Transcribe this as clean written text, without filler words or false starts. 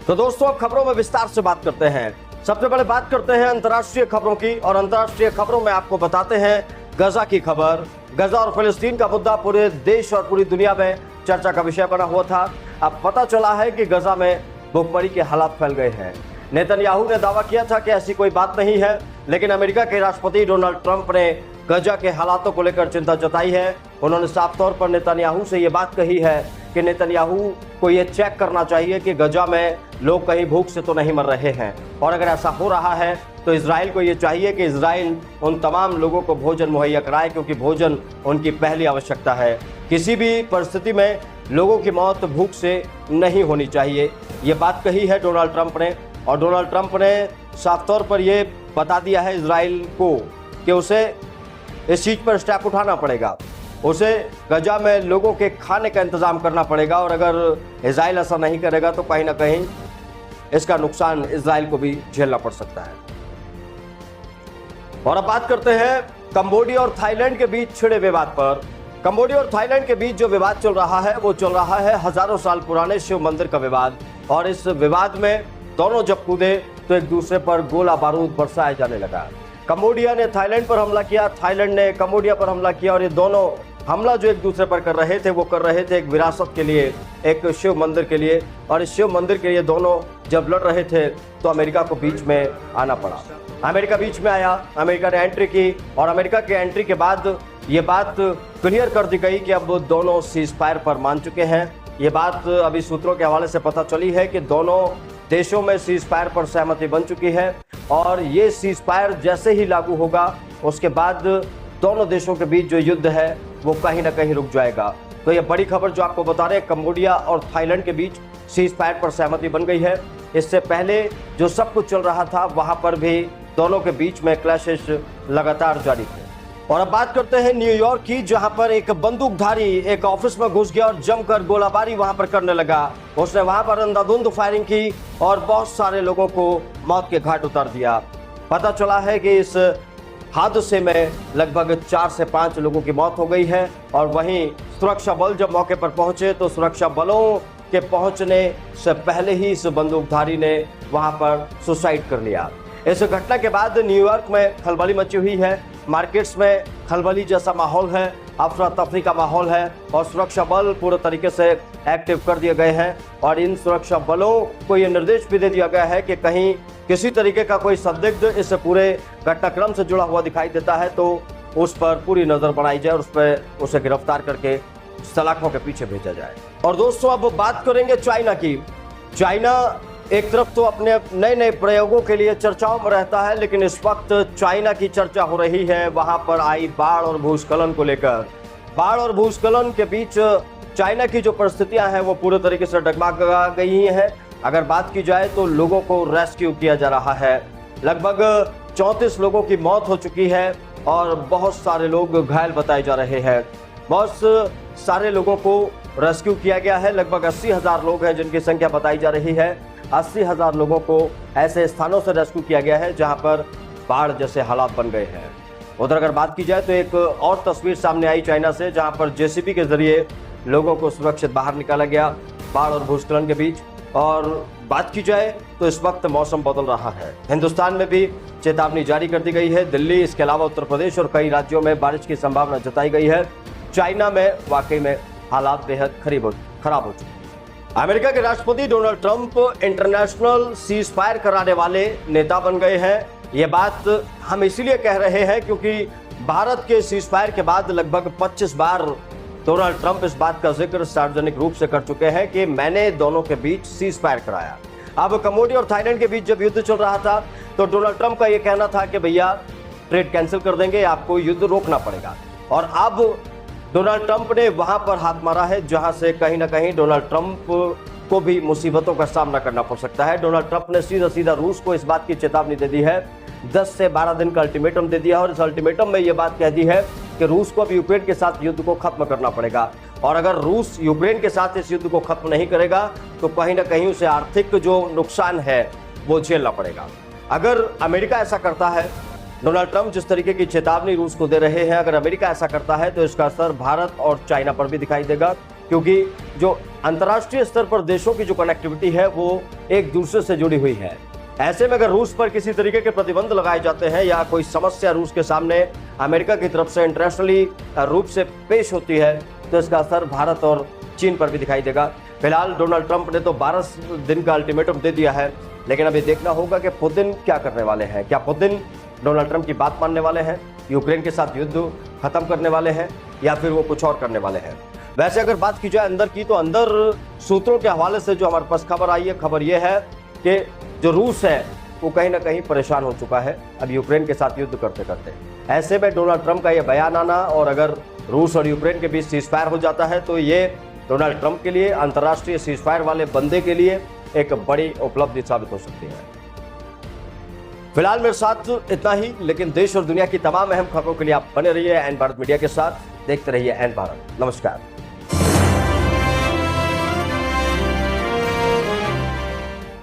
तो दोस्तों अब खबरों में विस्तार से बात करते हैं। सबसे पहले बात करते हैं अंतर्राष्ट्रीय खबरों की, और अंतर्राष्ट्रीय खबरों में आपको बताते हैं गजा की खबर। गजा और फिलिस्तीन का मुद्दा पूरे देश और पूरी दुनिया में चर्चा का विषय बना हुआ था। अब पता चला है कि गजा में भूखमरी के हालात फैल गए हैं। नेतन्याहू ने दावा किया था कि ऐसी कोई बात नहीं है, लेकिन अमेरिका के राष्ट्रपति डोनाल्ड ट्रंप ने गजा के हालातों को लेकर चिंता जताई है। उन्होंने साफ तौर पर नेतन्याहू से ये बात कही है कि नेतन्याहू को ये चेक करना चाहिए कि गजा में लोग कहीं भूख से तो नहीं मर रहे हैं, और अगर ऐसा हो रहा है तो इजराइल को ये चाहिए कि इजराइल उन तमाम लोगों को भोजन मुहैया कराए, क्योंकि भोजन उनकी पहली आवश्यकता है। किसी भी परिस्थिति में लोगों की मौत भूख से नहीं होनी चाहिए, ये बात कही है डोनाल्ड ट्रंप ने। और डोनाल्ड ट्रंप ने साफ तौर पर यह बता दिया है इजराइल को कि उसे इस चीज़ पर स्टेप उठाना पड़ेगा, उसे गजा में लोगों के खाने का इंतजाम करना पड़ेगा, और अगर इजराइल ऐसा नहीं करेगा तो कहीं ना कहीं इसका नुकसान इजराइल को भी झेलना पड़ सकता है। और अब बात करते हैं कंबोडिया और थाईलैंड के बीच छिड़े विवाद पर। कंबोडिया और थाईलैंड के बीच जो विवाद चल रहा है वो चल रहा है हजारों साल पुराने शिव मंदिर का विवाद, और इस विवाद में दोनों जब कूदे तो एक दूसरे पर गोला बारूद बरसाया जाने लगा। कंबोडिया ने थाईलैंड पर हमला किया, थाईलैंड ने कंबोडिया पर हमला किया, और ये दोनों हमला जो एक दूसरे पर कर रहे थे वो कर रहे थे एक विरासत के लिए, एक शिव मंदिर के लिए। और इस शिव मंदिर के लिए दोनों जब लड़ रहे थे तो अमेरिका को बीच में आना पड़ा। अमेरिका बीच में आया, अमेरिका ने एंट्री की, और अमेरिका की एंट्री के बाद ये बात क्लियर कर दी गई कि अब दोनों सीज फायर पर मान चुके हैं। ये बात अभी सूत्रों के हवाले से पता चली है कि दोनों देशों में सीज फायर पर सहमति बन चुकी है, और ये सीज फायर जैसे ही लागू होगा उसके बाद दोनों देशों के बीच जो युद्ध है वो कहीं ना कहीं रुक जाएगा। तो ये बड़ी खबर जो आपको बता रहे हैं, कंबोडिया और थाईलैंड के बीच सीज फायर पर सहमति बन गई है। इससे पहले जो सब कुछ चल रहा था वहां पर भी दोनों के बीच में क्लैशेस लगातार जारी थे। और अब बात करते हैं न्यूयॉर्क की, जहां पर एक बंदूकधारी एक ऑफिस में घुस गया और जमकर गोलाबारी वहां पर करने लगा। उसने वहां पर अंधाधुंध फायरिंग की और बहुत सारे लोगों को मौत के घाट उतार दिया। पता चला है कि इस हादसे में लगभग 4 से 5 लोगों की मौत हो गई है, और वहीं सुरक्षा बल जब मौके पर पहुंचे तो सुरक्षा बलों के पहुंचने से पहले ही इस बंदूकधारी ने वहां पर सुसाइड कर लिया। इस घटना के बाद न्यूयॉर्क में खलबली मची हुई है, मार्केट्स में खलबली जैसा माहौल है, अफरा तफरी का माहौल है, और सुरक्षा बल पूरे तरीके से एक्टिव कर दिए गए हैं। और इन सुरक्षा बलों को ये निर्देश भी दे दिया गया है कि कहीं किसी तरीके का कोई संदिग्ध इस पूरे घटनाक्रम से जुड़ा हुआ दिखाई देता है तो उस पर पूरी नजर बनाई जाए और उस पर उसे गिरफ्तार करके सलाखों के पीछे भेजा जाए। और दोस्तों अब बात करेंगे चाइना की। चाइना एक तरफ तो अपने नए नए प्रयोगों के लिए चर्चाओं में रहता है, लेकिन इस वक्त चाइना की चर्चा हो रही है वहां पर आई बाढ़ और भूस्खलन को लेकर। बाढ़ और भूस्खलन के बीच चाइना की जो परिस्थितियां हैं वो पूरे तरीके से डगमगा गई हैं। अगर बात की जाए तो लोगों को रेस्क्यू किया जा रहा है, लगभग 34 लोगों की मौत हो चुकी है और बहुत सारे लोग घायल बताए जा रहे हैं। बहुत सारे लोगों को रेस्क्यू किया गया है, लगभग 80,000 लोग हैं जिनकी संख्या बताई जा रही है। 80,000 लोगों को ऐसे स्थानों से रेस्क्यू किया गया है जहां पर बाढ़ जैसे हालात बन गए हैं। उधर अगर बात की जाए तो एक और तस्वीर सामने आई चाइना से, जहां पर जेसीबी के जरिए लोगों को सुरक्षित बाहर निकाला गया बाढ़ और भूस्खलन के बीच। और बात की जाए तो इस वक्त मौसम बदल रहा है, हिंदुस्तान में भी चेतावनी जारी कर दी गई है। दिल्ली, इसके अलावा उत्तर प्रदेश और कई राज्यों में बारिश की संभावना जताई गई है। चाइना में वाकई में हालात बेहद खराब हो चुके हैं। अमेरिका के राष्ट्रपति Donald Trump international cease fire कराने वाले नेता बन गए हैं। ये बात हम इसीलिए कह रहे हैं क्योंकि भारत के सीज फायर के बाद लगभग 25 बार डोनाल्ड ट्रंप इस बात का जिक्र सार्वजनिक रूप से कर चुके हैं कि मैंने दोनों के बीच सीज फायर कराया। अब कंबोडिया और थाईलैंड के बीच जब युद्ध चल रहा था तो डोनाल्ड ट्रंप का यह कहना था कि भैया ट्रेड कैंसिल कर देंगे, आपको युद्ध रोकना पड़ेगा। और अब डोनाल्ड ट्रंप ने वहां पर हाथ मारा है जहां से कहीं ना कहीं डोनाल्ड ट्रंप को भी मुसीबतों का सामना करना पड़ सकता है। डोनाल्ड ट्रंप ने सीधा सीधा रूस को इस बात की चेतावनी दे दी है, 10 से 12 दिन का अल्टीमेटम दे दिया, और इस अल्टीमेटम में यह बात कह दी है कि रूस को अब यूक्रेन के साथ युद्ध को खत्म करना पड़ेगा। और अगर रूस यूक्रेन के साथ इस युद्ध को खत्म नहीं करेगा तो कहीं ना कहीं उसे आर्थिक जो नुकसान है वो झेलना पड़ेगा। अगर अमेरिका ऐसा करता है, डोनाल्ड ट्रंप जिस तरीके की चेतावनी रूस को दे रहे हैं, अगर अमेरिका ऐसा करता है तो इसका असर भारत और चाइना पर भी दिखाई देगा, क्योंकि जो अंतर्राष्ट्रीय स्तर पर देशों की जो कनेक्टिविटी है वो एक दूसरे से जुड़ी हुई है। ऐसे में अगर रूस पर किसी तरीके के प्रतिबंध लगाए जाते हैं या कोई समस्या रूस के सामने अमेरिका की तरफ से इंटरनेशनली रूप से पेश होती है तो इसका असर भारत और चीन पर भी दिखाई देगा। फिलहाल डोनाल्ड ट्रंप ने तो 12 दिन का अल्टीमेटम दे दिया है, लेकिन अभी देखना होगा कि पुतिन क्या करने वाले हैं। क्या पुतिन डोनाल्ड ट्रंप की बात मानने वाले हैं, यूक्रेन के साथ युद्ध खत्म करने वाले हैं, या फिर वो कुछ और करने वाले हैं। वैसे अगर बात की जाए अंदर की, तो अंदर सूत्रों के हवाले से जो हमारे पास खबर आई है, खबर यह है कि जो रूस है वो कहीं ना कहीं परेशान हो चुका है अब यूक्रेन के साथ युद्ध करते करते। ऐसे में डोनाल्ड ट्रंप का यह बयान आना और अगर रूस और यूक्रेन के बीच सीजफायर हो जाता है तो ये डोनाल्ड ट्रंप के लिए, अंतर्राष्ट्रीय सीजफायर वाले बंदे के लिए एक बड़ी उपलब्धि साबित हो सकती है। फिलहाल मेरे साथ इतना ही, लेकिन देश और दुनिया की तमाम अहम खबरों के लिए आप बने रहिए एन भारत मीडिया के साथ। देखते रहिए एन भारत। नमस्कार।